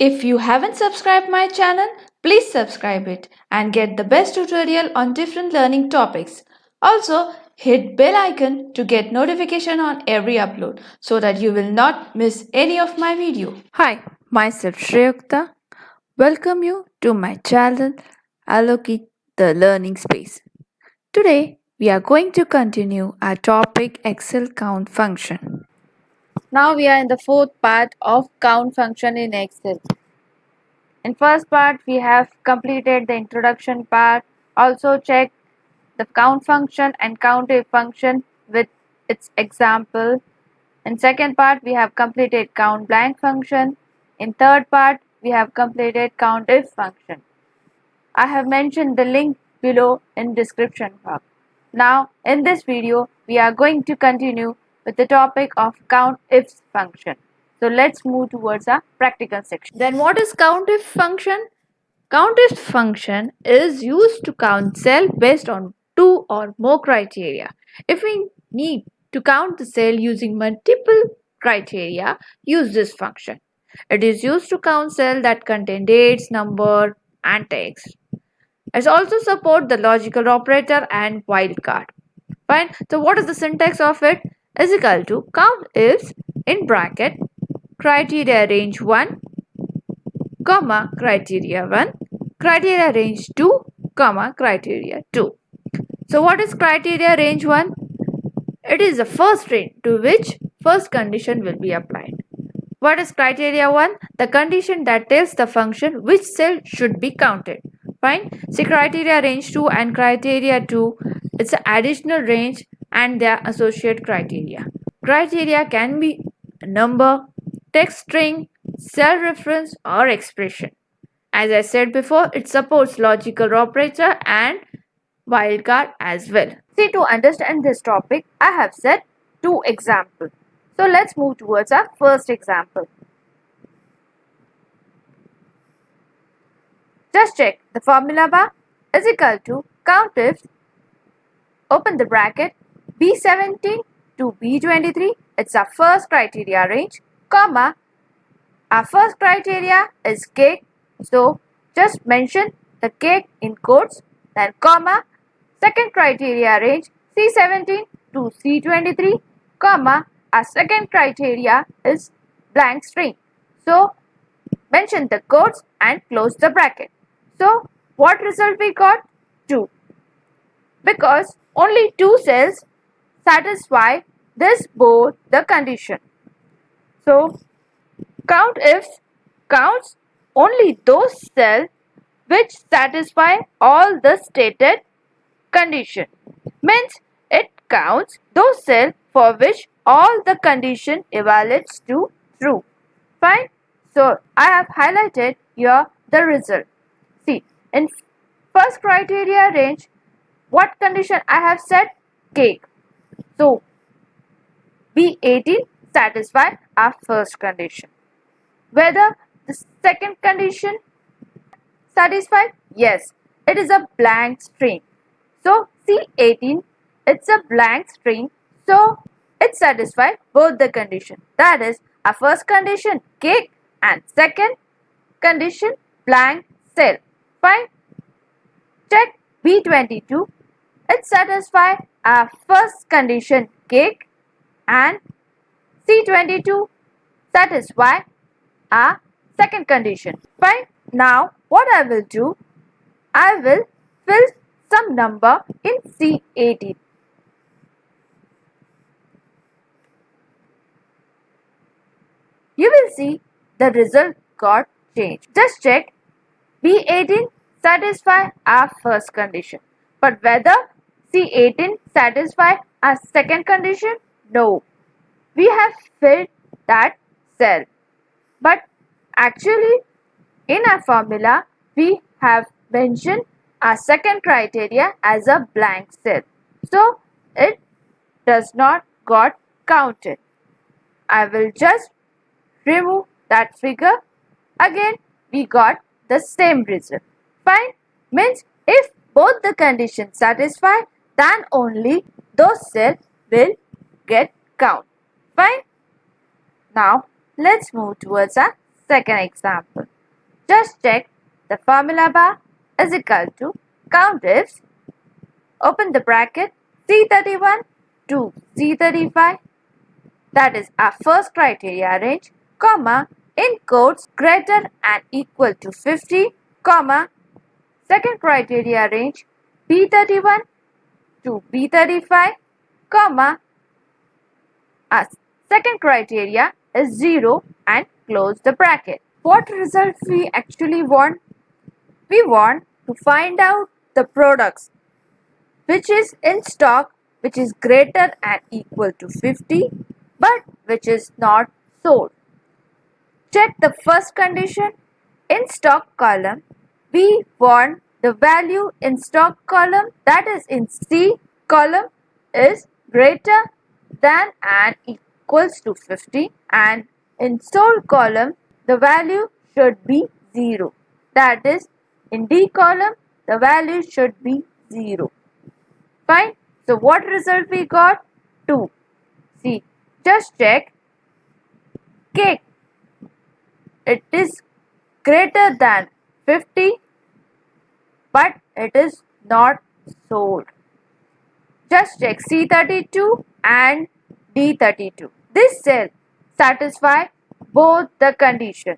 If you haven't subscribed my channel, please subscribe it and get the best tutorial on different learning topics. Also, hit bell icon to get notification on every upload so that you will not miss any of my video. Hi, myself Shreyukta. Welcome you to my channel Allocate the Learning Space. Today, we are going to continue our topic Excel count function. Now we are in the fourth part of count function in Excel. In first part, we have completed the introduction part. Also check the count function and Countif function with its example. In second part, we have completed count blank function. In third part, we have completed Countif function. I have mentioned the link below in description box. Now, in this video, we are going to continue with the topic of Countifs function. So let's move towards our practical section. Then what is Countif function? Countif function is used to count cell based on two or more criteria. If we need to count the cell using multiple criteria, use this function. It is used to count cell that contain dates, number and text. It also support the logical operator and wildcard. Fine. So what is the syntax of it? Is equal to count ifs in bracket criteria range 1, comma criteria 1, criteria range 2, comma criteria 2. So what is criteria range 1? It is the first range to which first condition will be applied. What is criteria 1? The condition that tells the function which cell should be counted. Fine. See, criteria range 2 and criteria 2, it's an additional range and their associate criteria. Criteria can be a number, text string, cell reference or expression. As I said before, it supports logical operator and wildcard as well. See, to understand this topic, I have set two examples. So let's move towards our first example. Just check the formula bar is equal to Countifs, open the bracket, B17 to B23, it's our first criteria range, comma, our first criteria is cake, so just mention the cake in quotes, then comma, second criteria range C17 to C23, comma, our second criteria is blank string. So mention the quotes and close the bracket. So what result we got? 2. Because only 2 cells satisfy this both the condition. So Countifs counts only those cells which satisfy all the stated condition. Means it counts those cells for which all the condition evaluates to true. Fine. So I have highlighted here the result. See, in first criteria range, what condition I have set? Cake. So B18 satisfy our first condition. Whether the second condition satisfied? Yes, it is a blank string. So C18, it's a blank string. So it satisfies both the condition. That is, our first condition cake and second condition blank cell. Fine. Check B22. It satisfies our first condition cake and C22 satisfy our second condition. Fine. Now what I will do, I will fill some number in C18. You will see the result got changed. Just check B18 satisfy our first condition. But whether C18 satisfy our second condition? No. We have filled that cell. But actually in our formula we have mentioned our second criteria as a blank cell. So it does not got counted. I will just remove that figure. Again we got the same result. Fine. Means if both the conditions satisfy, then only those cells will get count. Fine. Now let's move towards our second example. Just check the formula bar is equal to Countifs, open the bracket, C31 to C35, that is our first criteria range, comma, in quotes greater and equal to 50, comma, second criteria range B31 to B35, comma, our second criteria is 0 and close the bracket. What result we actually want? We want to find out the products which is in stock, which is greater and equal to 50 but which is not sold. Check the first condition. In stock column, we want the value in stock column, that is in C column, is greater than and equals to 50, and in sold column the value should be 0, that is in D column the value should be 0. Fine. So what result we got? 2. See, just check cake. It is greater than 50 but it is not sold. Just check C32 and D32. This cell satisfy both the condition.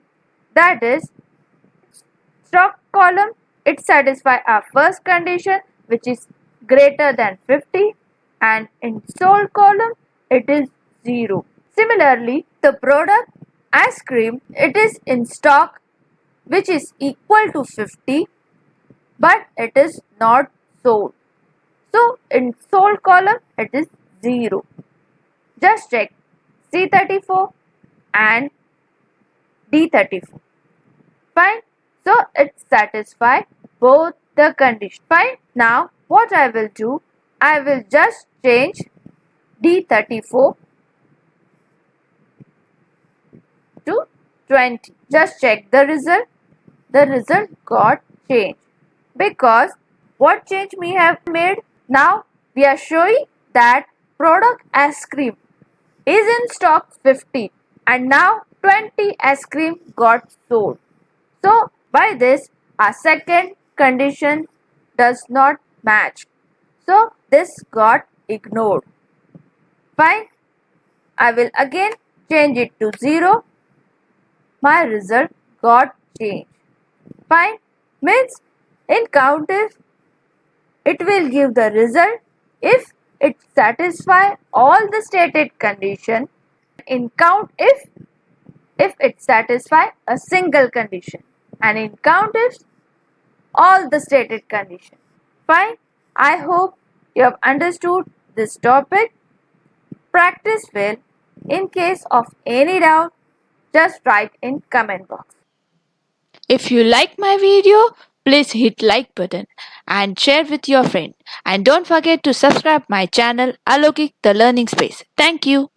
That is, stock column, it satisfy our first condition which is greater than 50, and in sold column it is 0. Similarly, the product ice cream, it is in stock which is equal to 50 but it is not sold. So in sold column it is 0. Just check C34 and D34. Fine. So it satisfies both the conditions. Fine. Now what I will do, I will just change D34 to 20. Just check the result. The result got changed. Because what change we have made? Now we are showing that product ice cream is in stock 50 and now 20 ice cream got sold. So by this our second condition does not match. So this got ignored. Fine. I will again change it to 0. My result got changed. Fine. Means in Countif it will give the result if it satisfies all the stated condition. In Countif, if it satisfies a single condition, and in Countif all the stated condition. Fine. I hope you have understood this topic. Practice well. In case of any doubt, just write in comment box. If you like my video, please hit like button and share with your friend. And don't forget to subscribe my channel Alokik the Learning Space. Thank you.